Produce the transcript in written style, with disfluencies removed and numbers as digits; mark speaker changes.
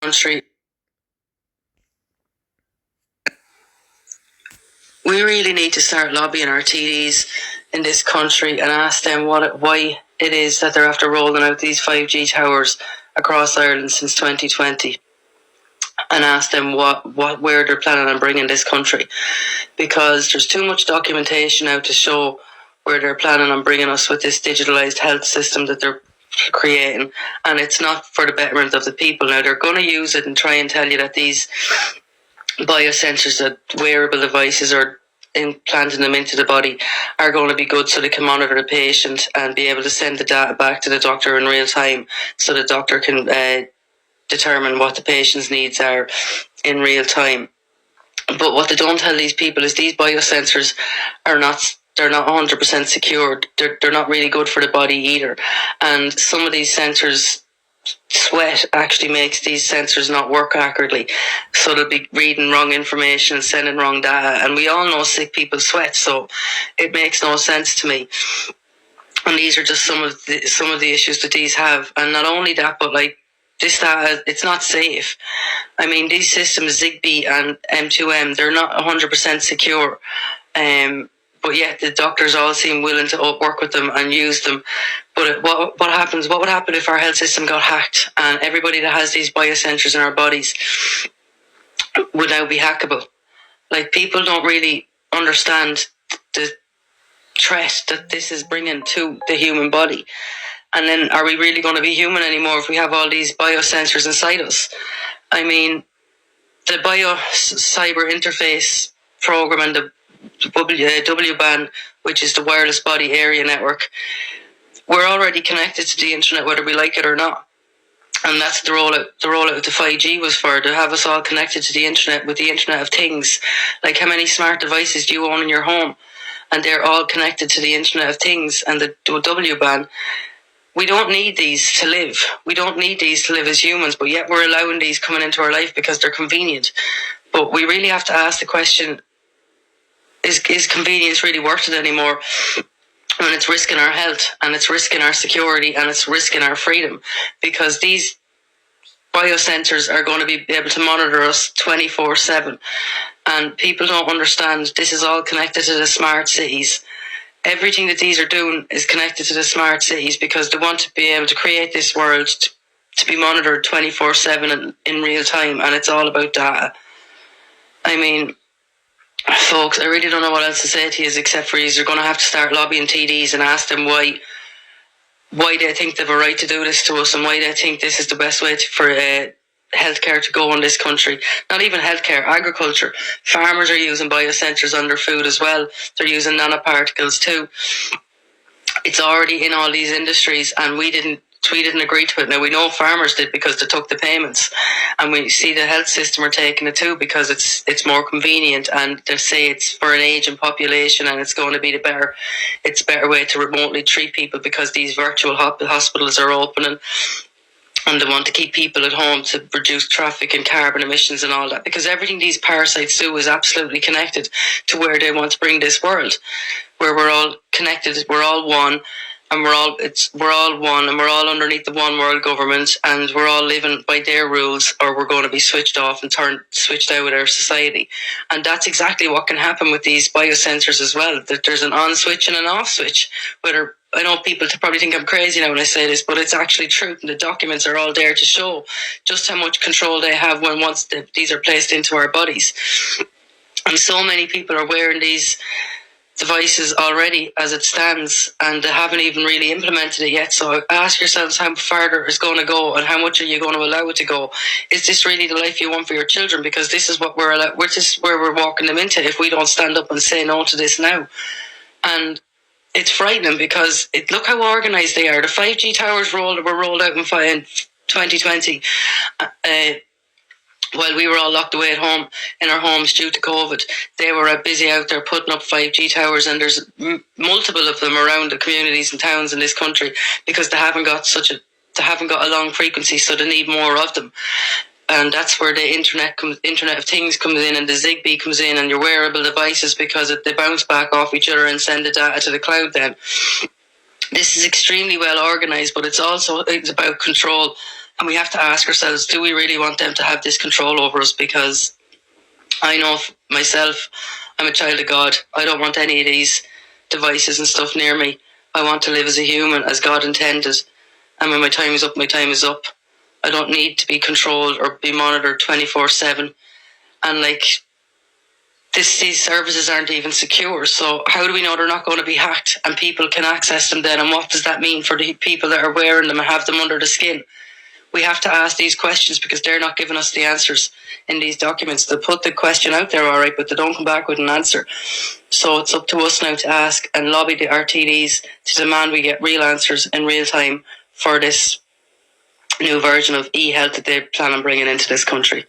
Speaker 1: country. We really need to start lobbying our TDs in this country and ask them why it is that they're after rolling out these 5G towers across Ireland since 2020, and ask them where they're planning on bringing this country, because there's too much documentation now to show where they're planning on bringing us with this digitalised health system that they're creating, and it's not for the betterment of the people. Now they're going to use it and try and tell you that these biosensors, that wearable devices, or implanting them into the body, are going to be good so they can monitor the patient and be able to send the data back to the doctor in real time, so the doctor can determine what the patient's needs are in real time. But what they don't tell these people is these biosensors are not, they're not 100% secure. They're not really good for the body either. And some of these sensors, sweat actually makes these sensors not work accurately. So they'll be reading wrong information and sending wrong data. And we all know sick people sweat, so it makes no sense to me. And these are just some of the issues that these have. And not only that, but like this data, it's not safe. I mean, these systems, Zigbee and M2M, they're not 100% secure. But yet the doctors all seem willing to work with them and use them. But what happens? What would happen if our health system got hacked and everybody that has these biosensors in our bodies would now be hackable? Like, people don't really understand the threat that this is bringing to the human body. And then, are we really going to be human anymore if we have all these biosensors inside us? I mean, the Bio-Cyber Interface program and the WBAN, which is the Wireless Body Area Network, we're already connected to the internet whether we like it or not. And that's the rollout of the 5G was for, to have us all connected to the internet with the Internet of Things. Like, how many smart devices do you own in your home? And they're all connected to the Internet of Things. And the WBAN, we don't need these to live. We don't need these to live as humans, but yet we're allowing these coming into our life because they're convenient. But we really have to ask the question, is convenience really worth it anymore when it's risking our health and it's risking our security and it's risking our freedom? Because these biosensors are going to be able to monitor us 24/7, and people don't understand this is all connected to the smart cities. Everything that these are doing is connected to the smart cities because they want to be able to create this world to be monitored 24/7 in real time, and it's all about data. I mean, folks, I really don't know what else to say to you except for you're going to have to start lobbying TDs and ask them why they think they have a right to do this to us, and why they think this is the best way for healthcare to go in this country. Not even healthcare, agriculture. Farmers are using biosensors on their food as well. They're using nanoparticles too. It's already in all these industries, and we didn't agree to it. Now, we know farmers did because they took the payments, and we see the health system are taking it too because it's more convenient, and they say it's for an aging population and it's going to be a better way to remotely treat people because these virtual hospitals are opening. And they want to keep people at home to reduce traffic and carbon emissions and all that, because everything these parasites do is absolutely connected to where they want to bring this world, where we're all connected, we're all one, and we're all one, and we're all underneath the one world government, and we're all living by their rules, or we're going to be switched off and switched out with our society. And that's exactly what can happen with these biosensors as well. That there's an on switch and an off switch. Whether, I know people probably think I'm crazy now when I say this, but it's actually true. And the documents are all there to show just how much control they have once these are placed into our bodies. And so many people are wearing these devices already as it stands, and they haven't even really implemented it yet. So ask yourselves how far it's going to go, and how much are you going to allow it to go? Is this really the life you want for your children? Because this is what this is where we're walking them into if we don't stand up and say no to this now. And it's frightening because look how organised they are. The 5G towers were rolled out in 2020. While we were all locked away at home in our homes due to COVID, they were busy out there putting up 5G towers, and there's multiple of them around the communities and towns in this country because they haven't got a long frequency, so they need more of them. And that's where the Internet of Things comes in, and the Zigbee comes in, and your wearable devices, because they bounce back off each other and send the data to the cloud then. This is extremely well organised, but it's about control And we have to ask ourselves, do we really want them to have this control over us? Because I know myself, I'm a child of God. I don't want any of these devices and stuff near me. I want to live as a human, as God intended. And when my time is up, my time is up. I don't need to be controlled or be monitored 24/7. And these services aren't even secure. So how do we know they're not going to be hacked and people can access them then? And what does that mean for the people that are wearing them and have them under the skin? We have to ask these questions because they're not giving us the answers in these documents. They put the question out there, all right, but they don't come back with an answer. So it's up to us now to ask and lobby the RTDs to demand we get real answers in real time for this new version of e-health that they plan on bringing into this country.